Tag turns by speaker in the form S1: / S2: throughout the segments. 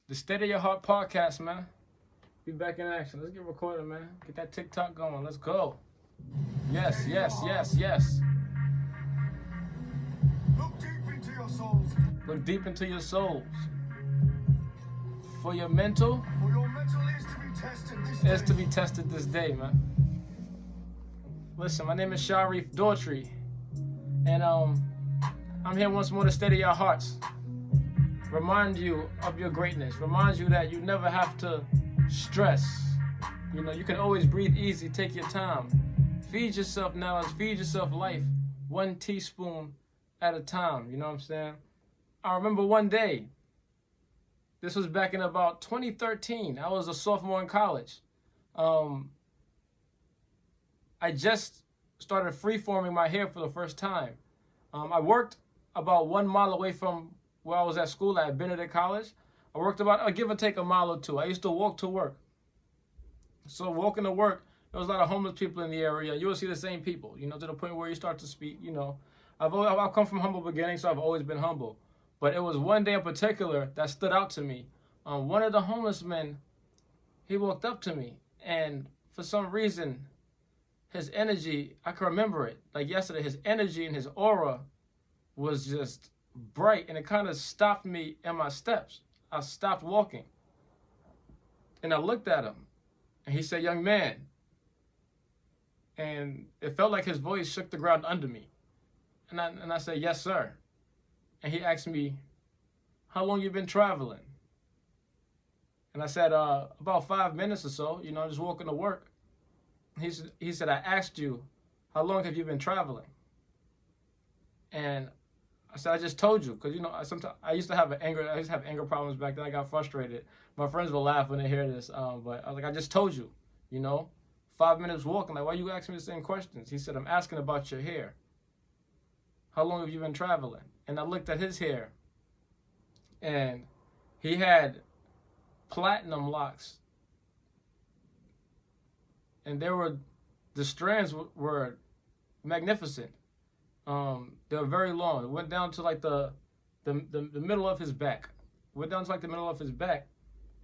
S1: The State of Your Heart podcast, man. Be back in action. Let's get recorded, man. Get that TikTok going. Let's go. Yes, yes, yes, yes.
S2: Look deep into your souls.
S1: Look deep into your souls. For your mental
S2: For your mental is to be tested this
S1: is
S2: day.
S1: to be tested this day, man. Listen, my name is Sharif Daughtry. And I'm here once more to steady your hearts. Remind you of your greatness. Remind you that you never have to stress. You know, you can always breathe easy, take your time. Feed yourself knowledge, feed yourself life, 1 teaspoon at a time. You know what I'm saying? I remember one day, this was back in about 2013. I was a sophomore in college. I just started freeforming my hair for the first time. I worked about 1 mile away from where I was at school at Benedict College. I worked about, give or take, a mile or two. I used to walk to work. So walking to work, there was a lot of homeless people in the area. You will see the same people, you know, to the point where you start to speak, you know. I've come from humble beginnings, so I've always been humble. But it was one day in particular that stood out to me. One of the homeless men, he walked up to me, and for some reason, his energy, I can remember it, like yesterday, his energy and his aura was just bright, and it kind of stopped me in my steps. I stopped walking, and I looked at him, and he said, "Young man," and it felt like his voice shook the ground under me, and I said, "Yes, sir," and he asked me, "How long you been traveling?" And I said, "About 5 minutes or so, you know, just walking to work." He said, "I asked you, how long have you been traveling?" And I said, "I just told you," because you know, I used to have anger problems back then. I got frustrated. My friends will laugh when they hear this, but I was like, "I just told you, you know, 5 minutes walking. Like, why you asking me the same questions?" He said, "I'm asking about your hair. How long have you been traveling?" And I looked at his hair, and he had platinum locks, and the strands were magnificent. They were very long. It went down to like the middle of his back. Went down to like the middle of his back.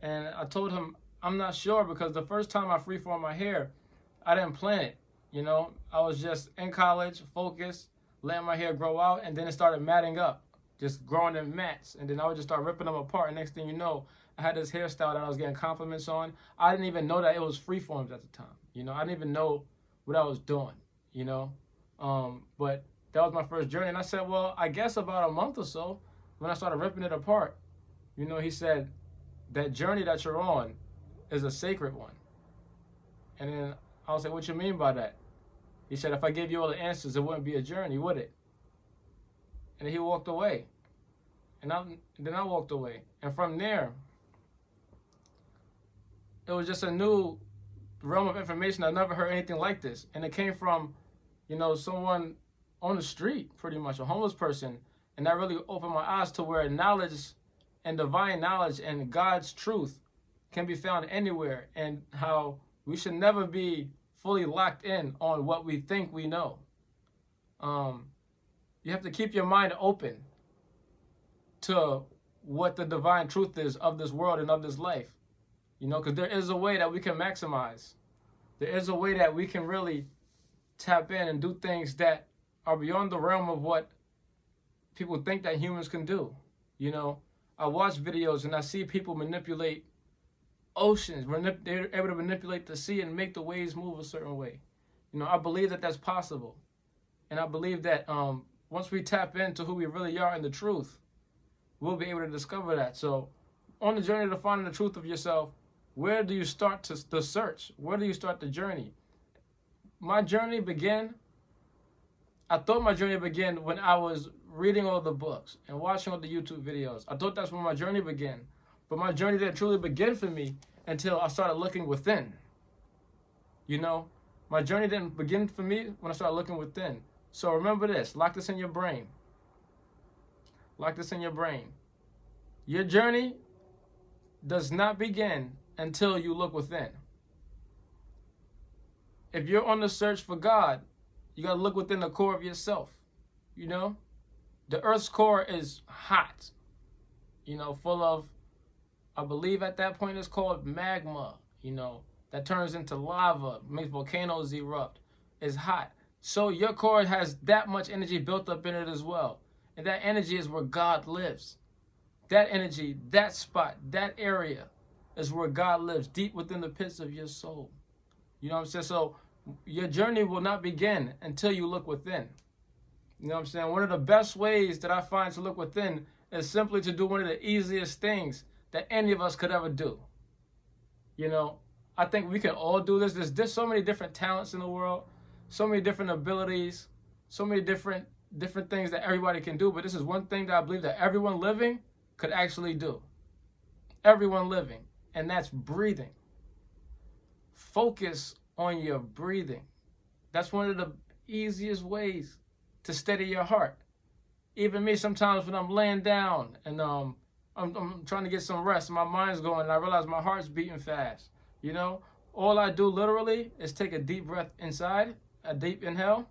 S1: And I told him, I'm not sure, because the first time I freeformed my hair, I didn't plan it. You know, I was just in college, focused, letting my hair grow out, and then it started matting up, just growing in mats. And then I would just start ripping them apart. And next thing you know, I had this hairstyle that I was getting compliments on. I didn't even know that it was freeforms at the time. You know, I didn't even know what I was doing, you know. But that was my first journey. And I said, well, I guess about a month or so, when I started ripping it apart, you know, he said, that journey that you're on is a sacred one. And then I was like, what you mean by that? He said, if I gave you all the answers, it wouldn't be a journey, would it? And then he walked away. And then I walked away. And from there, it was just a new realm of information. I never heard anything like this. And it came from, you know, someone on the street, pretty much, a homeless person. And that really opened my eyes to where knowledge and divine knowledge and God's truth can be found anywhere, and how we should never be fully locked in on what we think we know. You have to keep your mind open to what the divine truth is of this world and of this life. You know, because there is a way that we can maximize. There is a way that we can really tap in and do things that are beyond the realm of what people think that humans can do. You know, I watch videos and I see people manipulate oceans. They're able to manipulate the sea and make the waves move a certain way. You know, I believe that that's possible. And I believe that once we tap into who we really are and the truth, we'll be able to discover that. So on the journey to finding the truth of yourself, where do you start the search? Where do you start the journey? My journey began, I thought my journey began when I was reading all the books and watching all the YouTube videos. I thought that's when my journey began. But my journey didn't truly begin for me until I started looking within. You know, my journey didn't begin for me when I started looking within. So remember this, lock this in your brain. Lock this in your brain. Your journey does not begin until you look within. If you're on the search for God, you got to look within the core of yourself. You know, the earth's core is hot, you know, full of I believe at that point it's called magma, that turns into lava, makes volcanoes erupt. It's hot. So your core has that much energy built up in it as well. And that energy is where God lives. That energy, that spot, that area is where God lives, deep within the pits of your soul. You know what I'm saying? So your journey will not begin until you look within. You know what I'm saying? One of the best ways that I find to look within is simply to do one of the easiest things that any of us could ever do. I think we can all do this. There's so many different talents in the world, so many different abilities, so many different things that everybody can do. But this is one thing that I believe that everyone living could actually do. Everyone living, and that's breathing. Focus on your breathing. That's one of the easiest ways to steady your heart. Even me, sometimes when I'm laying down and I'm trying to get some rest, my mind's going, and I realize my heart's beating fast. All I do literally is take a deep breath inside, a deep inhale,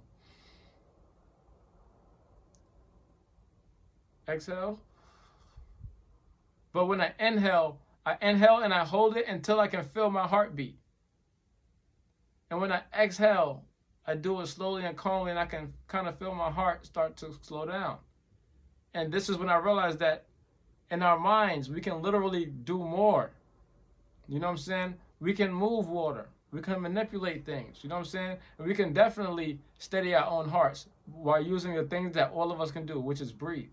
S1: exhale. But when I inhale and I hold it until I can feel my heartbeat. And when I exhale, I do it slowly and calmly, and I can kind of feel my heart start to slow down. And this is when I realized that in our minds, we can literally do more. You know what I'm saying? We can move water. We can manipulate things. You know what I'm saying? And we can definitely steady our own hearts while using the things that all of us can do, which is breathe.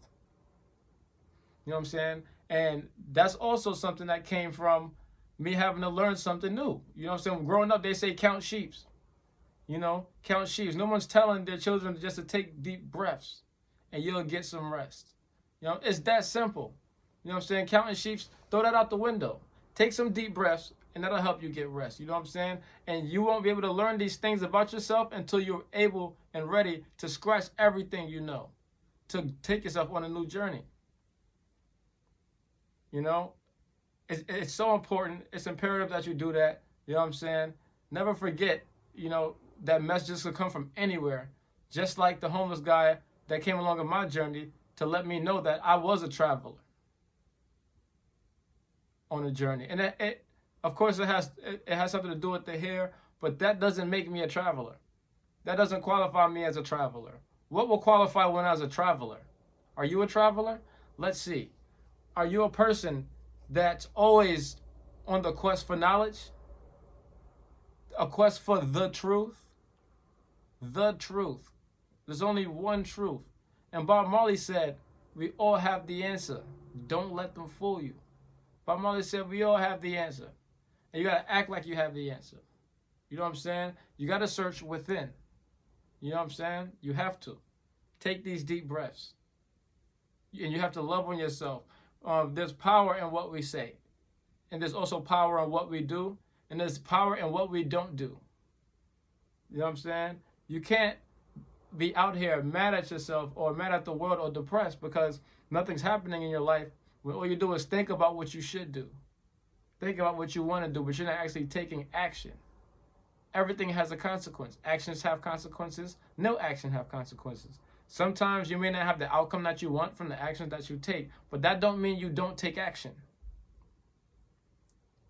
S1: You know what I'm saying? And that's also something that came from me having to learn something new. You know what I'm saying? Growing up, they say count sheeps. Count sheep. No one's telling their children just to take deep breaths and you'll get some rest. It's that simple. You know what I'm saying? Counting sheep, throw that out the window. Take some deep breaths and that'll help you get rest. You know what I'm saying? And you won't be able to learn these things about yourself until you're able and ready to scratch everything you know, to take yourself on a new journey. It's so important. It's imperative that you do that. You know what I'm saying? Never forget, that messages could come from anywhere. Just like the homeless guy that came along on my journey to let me know that I was a traveler on a journey. And it of course, it has something to do with the hair, but that doesn't make me a traveler. That doesn't qualify me as a traveler. What will qualify one as a traveler? Are you a traveler? Let's see. Are you a person that's always on the quest for knowledge? A quest for the truth? The truth. There's only one truth. And Bob Marley said, we all have the answer. Don't let them fool you. Bob Marley said, we all have the answer. And you got to act like you have the answer. You know what I'm saying? You got to search within. You know what I'm saying? You have to. Take these deep breaths. And you have to love on yourself. There's power in what we say. And there's also power in what we do. And there's power in what we don't do. You know what I'm saying? You can't be out here mad at yourself or mad at the world or depressed because nothing's happening in your life when all you do is think about what you should do. Think about what you want to do, but you're not actually taking action. Everything has a consequence. Actions have consequences. No action have consequences. Sometimes you may not have the outcome that you want from the actions that you take, but that don't mean you don't take action.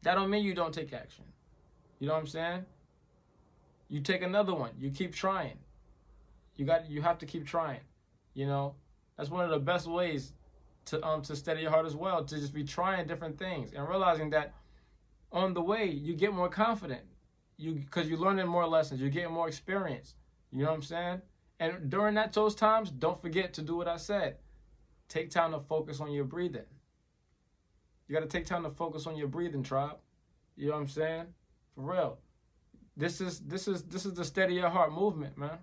S1: That don't mean you don't take action. You know what I'm saying? You take another one. You keep trying. You have to keep trying. That's one of the best ways to steady your heart as well, to just be trying different things and realizing that on the way you get more confident. Because you're learning more lessons, you're getting more experience. You know what I'm saying? And during those times, don't forget to do what I said. Take time to focus on your breathing. You got to take time to focus on your breathing, tribe. You know what I'm saying? For real. This is the steady your heart movement, man.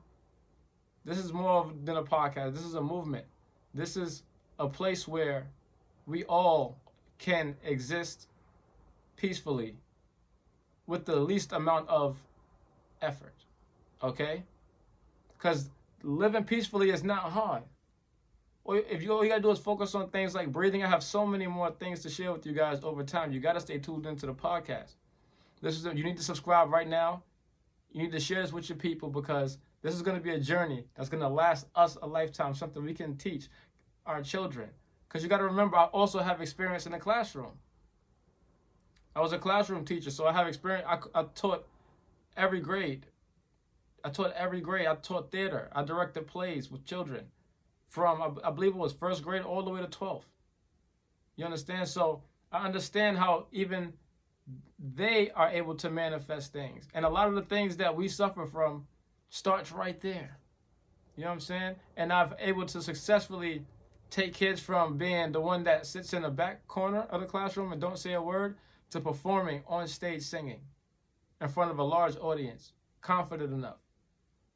S1: This is more than a podcast. This is a movement. This is a place where we all can exist peacefully with the least amount of effort, okay? Because living peacefully is not hard. All you gotta do is focus on things like breathing. I have so many more things to share with you guys over time. You gotta stay tuned into the podcast. You need to subscribe right now. You need to share this with your people because this is gonna be a journey that's gonna last us a lifetime, something we can teach our children. Because you gotta remember, I also have experience in the classroom. I was a classroom teacher, so I have experience. I taught every grade. I taught theater. I directed plays with children from, I believe it was first grade all the way to 12th. You understand? So I understand how even they are able to manifest things. And a lot of the things that we suffer from starts right there. You know what I'm saying? And I've able to successfully take kids from being the one that sits in the back corner of the classroom and don't say a word to performing on stage singing in front of a large audience, confident enough.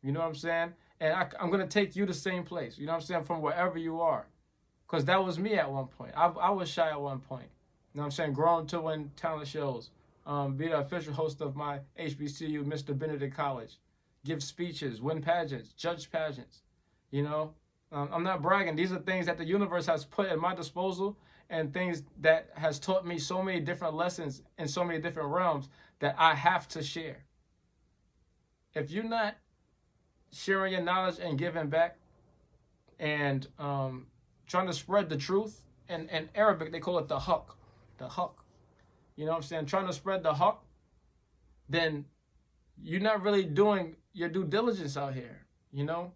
S1: You know what I'm saying? And I'm going to take you the same place, you know what I'm saying, from wherever you are. Because that was me at one point. I was shy at one point. You know what I'm saying? Growing to win talent shows, be the official host of my HBCU, Mr. Benedict College, give speeches, win pageants, judge pageants. You know, I'm not bragging. These are things that the universe has put at my disposal and things that has taught me so many different lessons in so many different realms that I have to share. If you're not sharing your knowledge and giving back and trying to spread the truth, in Arabic they call it the haqq, you know what I'm saying, trying to spread the haqq, then you're not really doing your due diligence out here, you know.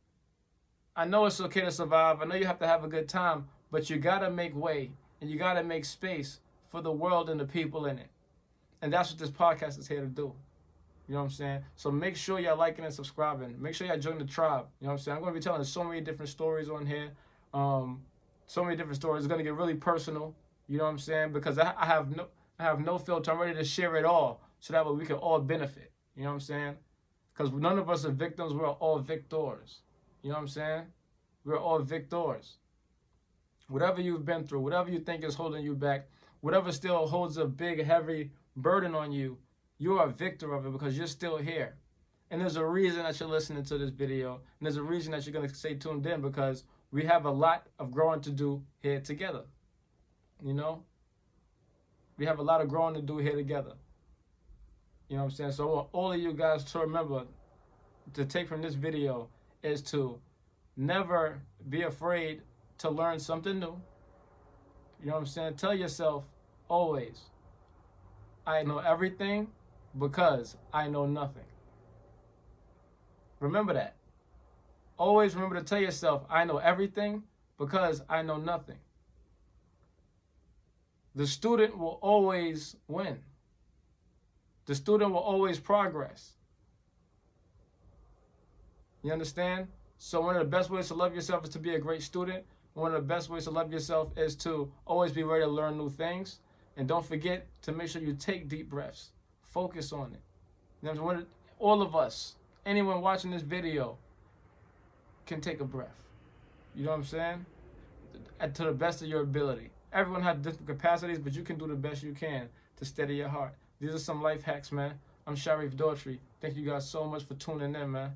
S1: I know it's okay to survive, I know you have to have a good time, but you gotta make way and you gotta make space for the world and the people in it. And that's what this podcast is here to do. You know what I'm saying? So make sure y'all liking and subscribing. Make sure y'all join the tribe. You know what I'm saying? I'm going to be telling so many different stories on here. So many different stories. It's going to get really personal. You know what I'm saying? Because I have no filter. I'm ready to share it all so that way we can all benefit. You know what I'm saying? Because none of us are victims. We're all victors. You know what I'm saying? We're all victors. Whatever you've been through, whatever you think is holding you back, whatever still holds a big, heavy burden on you, you are a victor of it because you're still here. And there's a reason that you're listening to this video. And there's a reason that you're going to stay tuned in because we have a lot of growing to do here together. You know? We have a lot of growing to do here together. You know what I'm saying? So I want all of you guys to remember to take from this video is to never be afraid to learn something new. You know what I'm saying? Tell yourself always, I know everything because I know nothing. Remember that. Always remember to tell yourself, I know everything because I know nothing. The student will always win. The student will always progress. You understand? So one of the best ways to love yourself is to be a great student. One of the best ways to love yourself is to always be ready to learn new things. And don't forget to make sure you take deep breaths. Focus on it. You know, all of us, anyone watching this video, can take a breath. You know what I'm saying? To the best of your ability. Everyone has different capacities, but you can do the best you can to steady your heart. These are some life hacks, man. I'm Sharif Daughtry. Thank you guys so much for tuning in, man.